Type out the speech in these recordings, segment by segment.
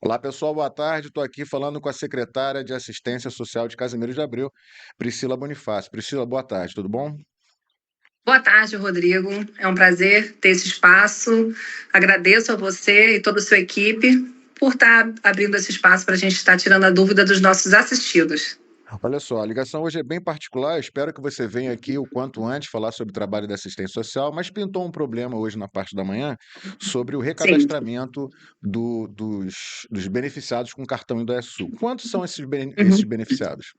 Olá, pessoal, boa tarde. Estou aqui falando com a secretária de Assistência Social de Casimiro de Abreu, Priscila Bonifácio. Priscila, boa tarde, tudo bom? Boa tarde, Rodrigo. É um prazer ter esse espaço. Agradeço a você e toda a sua equipe por estar abrindo esse espaço para a gente estar tirando a dúvida dos nossos assistidos. Olha só, a ligação hoje é bem particular. Eu espero que você venha aqui o quanto antes falar sobre o trabalho da assistência social, mas pintou um problema hoje na parte da manhã sobre o Sim. recadastramento dos beneficiados com cartão Indaiasul. Quantos são esses Uhum. beneficiados?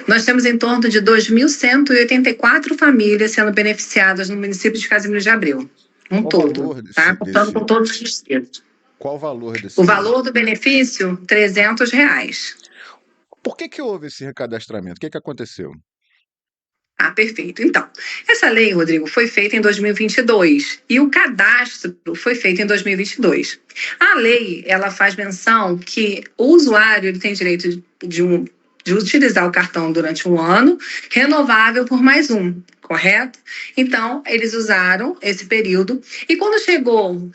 Nós temos em torno de 2.184 famílias sendo beneficiadas no município de Casimiro de Abreu, um Qual o todo, valor tá? Contando com todos os distritos. qual o valor O desse? valor do benefício, R$ 300. Por que houve esse recadastramento? O que aconteceu? Ah, perfeito. Então, essa lei, Rodrigo, foi feita em 2022 e o cadastro foi feito em 2022. A lei, ela faz menção que o usuário ele tem direito de utilizar o cartão durante um ano, renovável por mais um, correto? Então, eles usaram esse período e quando chegou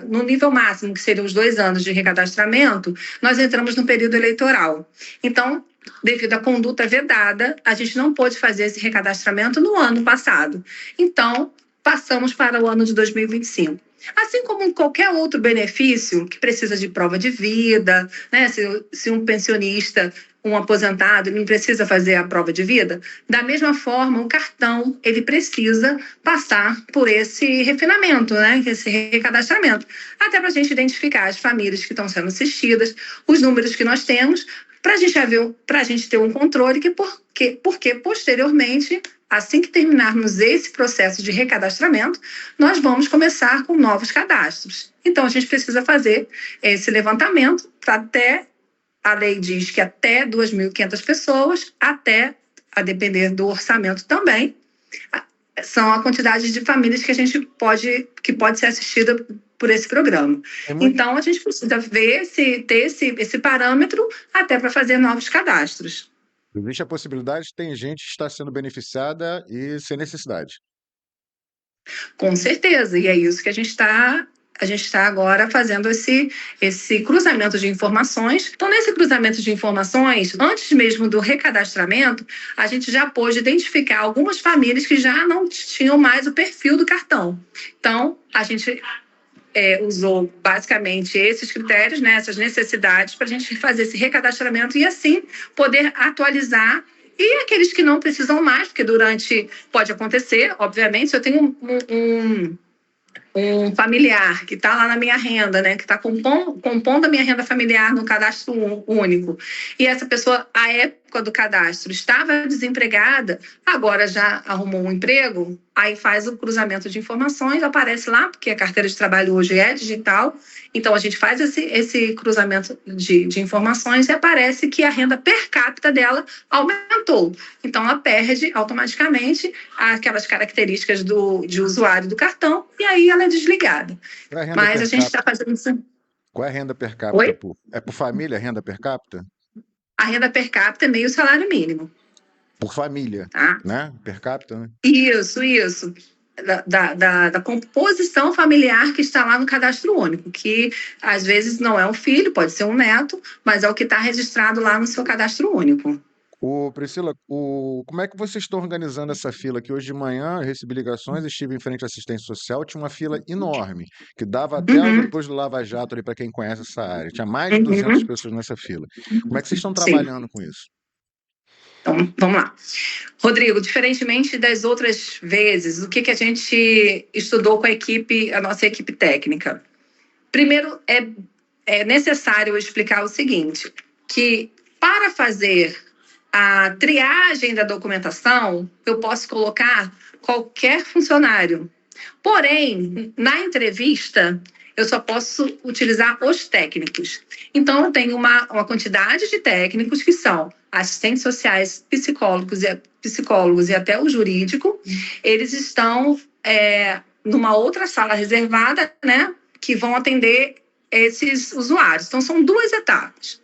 no nível máximo, que seriam os 2 anos de recadastramento, nós entramos no período eleitoral. Então, devido à conduta vedada, a gente não pôde fazer esse recadastramento no ano passado. Então, passamos para o ano de 2025. Assim como qualquer outro benefício que precisa de prova de vida, né? Se um pensionista, um aposentado, não precisa fazer a prova de vida, da mesma forma, o cartão ele precisa passar por esse refinamento, né? Esse recadastramento, até para a gente identificar as famílias que estão sendo assistidas, os números que nós temos, para a gente ter um controle, porque posteriormente, assim que terminarmos esse processo de recadastramento, nós vamos começar com novos cadastros. Então, a gente precisa fazer esse levantamento para até, a lei diz que até 2.500 pessoas, até, a depender do orçamento também, são a quantidade de famílias que a gente que pode ser assistida por esse programa. É muito Então, a gente precisa ver ter esse parâmetro até para fazer novos cadastros. Existe a possibilidade de ter gente que está sendo beneficiada e sem necessidade. Com certeza, e é isso que a gente está agora fazendo esse cruzamento de informações. Então, nesse cruzamento de informações, antes mesmo do recadastramento, a gente já pôde identificar algumas famílias que já não tinham mais o perfil do cartão. Então, a gente usou basicamente esses critérios, né, essas necessidades, para a gente fazer esse recadastramento e assim poder atualizar. E aqueles que não precisam mais, porque pode acontecer, obviamente, se eu tenho um familiar que está lá na minha renda, né, que está compondo a minha renda familiar no cadastro único, e essa pessoa, à época do cadastro, estava desempregada, agora já arrumou um emprego, aí faz o cruzamento de informações, aparece lá, porque a carteira de trabalho hoje é digital, então a gente faz esse cruzamento de informações e aparece que a renda per capita dela aumentou. Então ela perde automaticamente aquelas características de usuário do cartão e aí ela é desligada. Qual é a renda Mas a per gente capita? está fazendo isso. Qual é a renda per capita? Oi? É por família a renda per capita? A renda per capita é meio salário mínimo, Por família, tá? né? Per capita, né? Isso. Da composição familiar que está lá no cadastro único, que às vezes não é um filho, pode ser um neto, mas é o que está registrado lá no seu cadastro único. Priscila, como é que vocês estão organizando essa fila? Que hoje de manhã eu recebi ligações, estive em frente à assistência social, tinha uma fila enorme, que dava até Uhum, depois do Lava Jato ali para quem conhece essa área. Tinha mais de 200 uhum, pessoas nessa fila. Como é que vocês estão sim. trabalhando com isso? Então, vamos lá. Rodrigo, diferentemente das outras vezes, o que a gente estudou com a nossa equipe técnica? Primeiro, é necessário explicar o seguinte, que para fazer a triagem da documentação, eu posso colocar qualquer funcionário. Porém, na entrevista, eu só posso utilizar os técnicos. Então, eu tenho uma quantidade de técnicos que são assistentes sociais, psicólogos e até o jurídico. Eles estão numa outra sala reservada, né, que vão atender esses usuários. Então, são 2 etapas.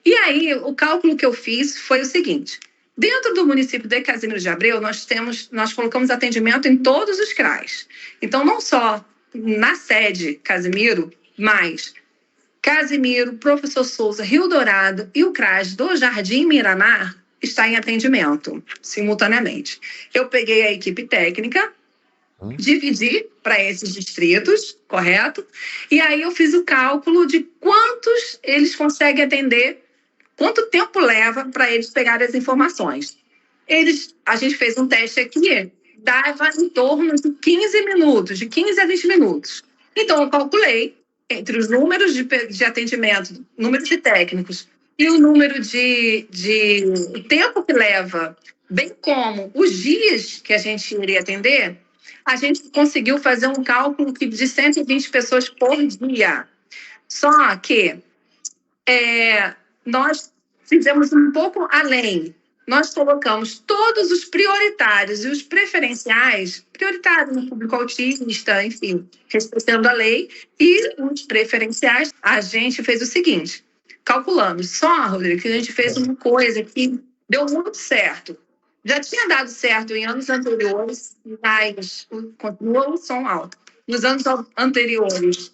E aí, o cálculo que eu fiz foi o seguinte: dentro do município de Casimiro de Abreu, nós colocamos atendimento em todos os CRAs. Então, não só na sede Casimiro, mas Casimiro, Professor Souza, Rio Dourado e o CRAS do Jardim Miramar está em atendimento simultaneamente. Eu peguei a equipe técnica, dividi para esses distritos, correto? E aí eu fiz o cálculo de quantos eles conseguem atender, quanto tempo leva para eles pegarem as informações. A gente fez um teste aqui, dava em torno de 15 minutos, de 15 a 20 minutos. Então, eu calculei entre os números de atendimento, número de técnicos e o número o tempo que leva, bem como os dias que a gente iria atender, a gente conseguiu fazer um cálculo de 120 pessoas por dia. Só que nós fizemos um pouco além. Nós colocamos todos os prioritários e os preferenciais, prioritários no público autista, enfim, respeitando a lei, e os preferenciais, a gente fez o seguinte, calculamos só, Rodrigo, que a gente fez uma coisa que deu muito certo. Já tinha dado certo em anos anteriores, mas continua o som alto. Nos anos anteriores,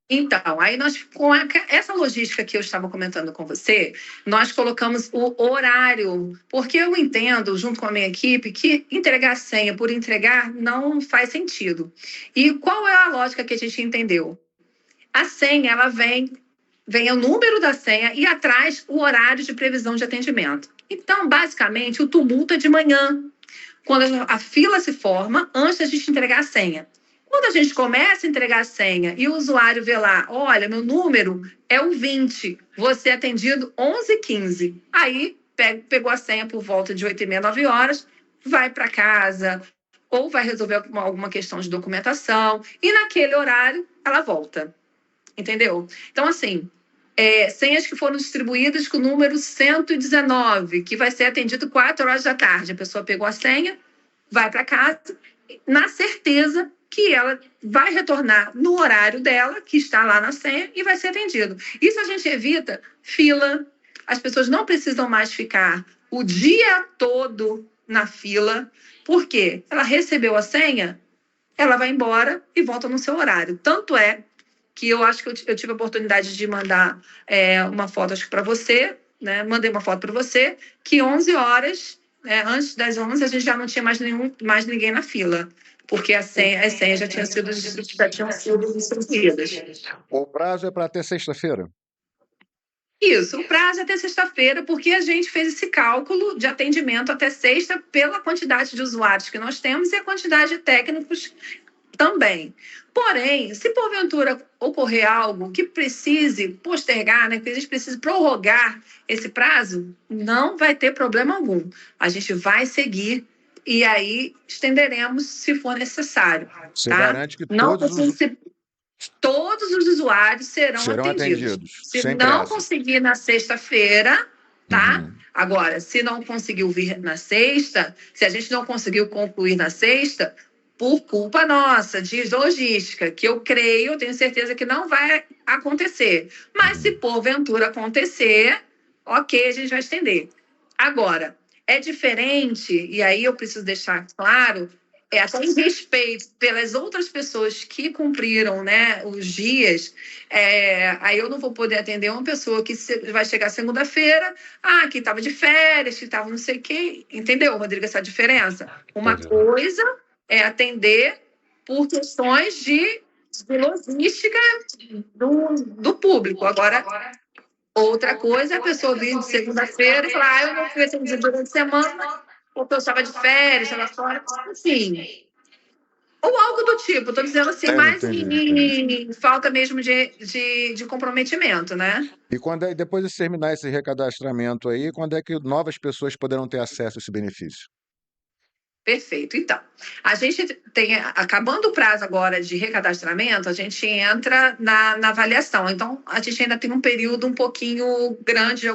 Então, aí nós, com essa logística que eu estava comentando com você, nós colocamos o horário, porque eu entendo, junto com a minha equipe, que entregar senha por entregar não faz sentido. E qual é a lógica que a gente entendeu? A senha, ela vem o número da senha e atrás o horário de previsão de atendimento. Então, basicamente, o tumulto é de manhã, quando a fila se forma antes da gente entregar a senha. Quando a gente começa a entregar a senha e o usuário vê lá, olha, meu número é o 20, você é atendido 11h15. Aí, pegou a senha por volta de 8h30, 9h, vai para casa ou vai resolver alguma questão de documentação e naquele horário ela volta. Entendeu? Então, assim, senhas que foram distribuídas com o número 119, que vai ser atendido 4h da tarde. A pessoa pegou a senha, vai para casa, na certeza que ela vai retornar no horário dela, que está lá na senha, e vai ser atendido. Isso a gente evita fila, as pessoas não precisam mais ficar o dia todo na fila, porque ela recebeu a senha, ela vai embora e volta no seu horário. Tanto é que eu acho que eu tive a oportunidade de mandar uma foto, acho que para você, né? Mandei uma foto para você, que 11h, antes das 11h, a gente já não tinha mais ninguém na fila, porque as senhas já tinham sido distribuídas. O prazo é para até sexta-feira? Isso, o prazo é até sexta-feira, porque a gente fez esse cálculo de atendimento até sexta pela quantidade de usuários que nós temos e a quantidade de técnicos também. Porém, se porventura ocorrer algo que precise postergar, né, que a gente precise prorrogar esse prazo, não vai ter problema algum. A gente vai seguir e aí estenderemos se for necessário. Você tá? garante que todos os usuários serão atendidos. Se não conseguir na sexta-feira, tá? Uhum. Agora, se não conseguiu vir na sexta, se a gente não conseguiu concluir na sexta, por culpa nossa, de logística, que eu tenho certeza que não vai acontecer. Mas se porventura acontecer, ok, a gente vai estender. Agora, é diferente, e aí eu preciso deixar claro, até em respeito pelas outras pessoas que cumpriram, né, os dias, aí eu não vou poder atender uma pessoa que vai chegar segunda-feira, que estava de férias, que estava não sei o quê. Entendeu, Rodrigo, essa diferença? Uma coisa é atender por questões de logística do público. Agora, outra coisa é a pessoa vir de segunda-feira e falar, eu não fui atendida durante a semana, porque eu estava de férias, estava fora, enfim. Ou algo do tipo, estou dizendo assim, entendi. Falta mesmo de comprometimento, né? E depois de terminar esse recadastramento aí, quando é que novas pessoas poderão ter acesso a esse benefício? Perfeito. Então, a gente tem, acabando o prazo agora de recadastramento, a gente entra na avaliação. Então, a gente ainda tem um período um pouquinho grande,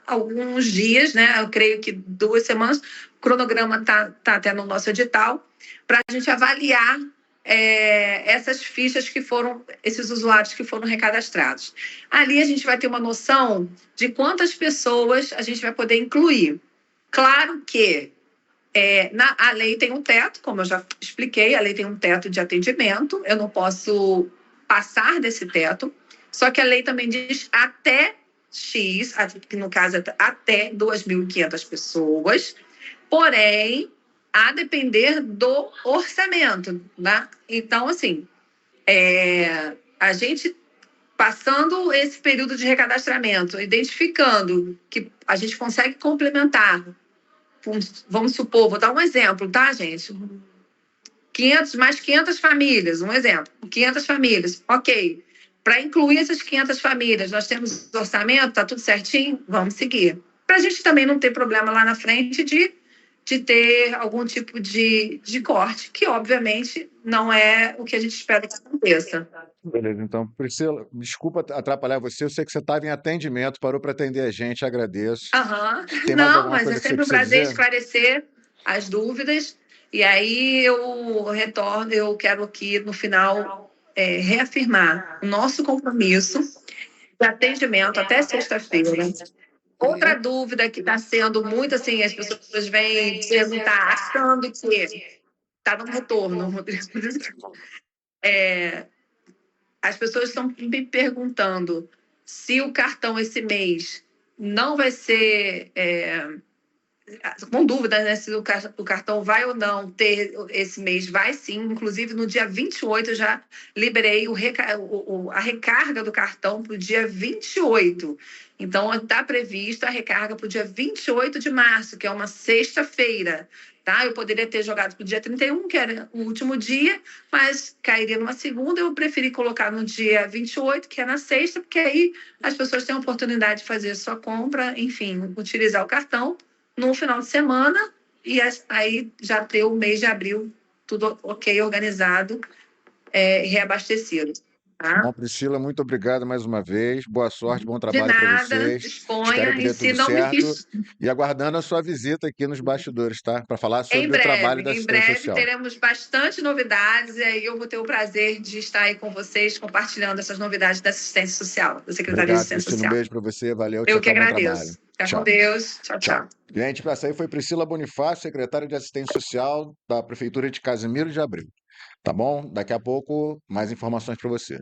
alguns dias, né? Eu creio que 2 semanas. O cronograma está até no nosso edital, para a gente avaliar essas fichas esses usuários que foram recadastrados. Ali a gente vai ter uma noção de quantas pessoas a gente vai poder incluir. Claro que a lei tem um teto, como eu já expliquei, a lei tem um teto de atendimento, eu não posso passar desse teto, Só que a lei também diz até X, que no caso é até 2.500 pessoas, porém, a depender do orçamento, né? Então, assim, a gente passando esse período de recadastramento, identificando que a gente consegue complementar, vamos supor, vou dar um exemplo, tá, gente? 500, mais 500 famílias, um exemplo, 500 famílias, ok. Para incluir essas 500 famílias, nós temos orçamento, está tudo certinho? Vamos seguir. Para a gente também não ter problema lá na frente de ter algum tipo de corte, que obviamente não é o que a gente espera que aconteça. Beleza, então, Priscila, desculpa atrapalhar você, eu sei que você estava em atendimento, parou para atender a gente, agradeço. Aham. Tem mais Não, alguma mas é coisa que você sempre um precisa prazer dizer? esclarecer as dúvidas. E aí eu retorno, eu quero aqui no final reafirmar o nosso compromisso de atendimento até sexta-feira. Outra dúvida que está sendo muito assim, as pessoas vêm perguntar, achando que está no retorno, Rodrigo. As pessoas estão me perguntando se o cartão esse mês não vai ser com dúvida, né, se o cartão vai ou não ter esse mês. Vai sim, inclusive no dia 28 eu já liberei a recarga do cartão para o dia 28. Então está prevista a recarga para o dia 28 de março, que é uma sexta-feira. Tá? Eu poderia ter jogado para o dia 31, que era o último dia, mas cairia numa segunda. Eu preferi colocar no dia 28, que é na sexta, porque aí as pessoas têm a oportunidade de fazer a sua compra, enfim, utilizar o cartão no final de semana e aí já ter o mês de abril tudo ok, organizado, reabastecido. Tá? Bom, Priscila, muito obrigado mais uma vez. Boa sorte, bom De trabalho para nada, vocês. Espero disponha. que E dê se tudo não me certo. fiz, E aguardando a sua visita aqui nos bastidores, tá? Para falar sobre o trabalho da em assistência breve social. teremos bastante novidades e aí eu vou ter o prazer de estar aí com vocês compartilhando essas novidades da assistência social, da Secretaria de Obrigado, Assistência Priscila. Um Social. beijo para você. Valeu. Eu Tchau, que tchau. Bom trabalho. agradeço. Fica com Tchau. Deus. Tchau, Tchau. tchau. Gente, essa aí foi Priscila Bonifácio, secretária de Assistência Social da Prefeitura de Casimiro de Abreu. Tá bom? Daqui a pouco, mais informações para você.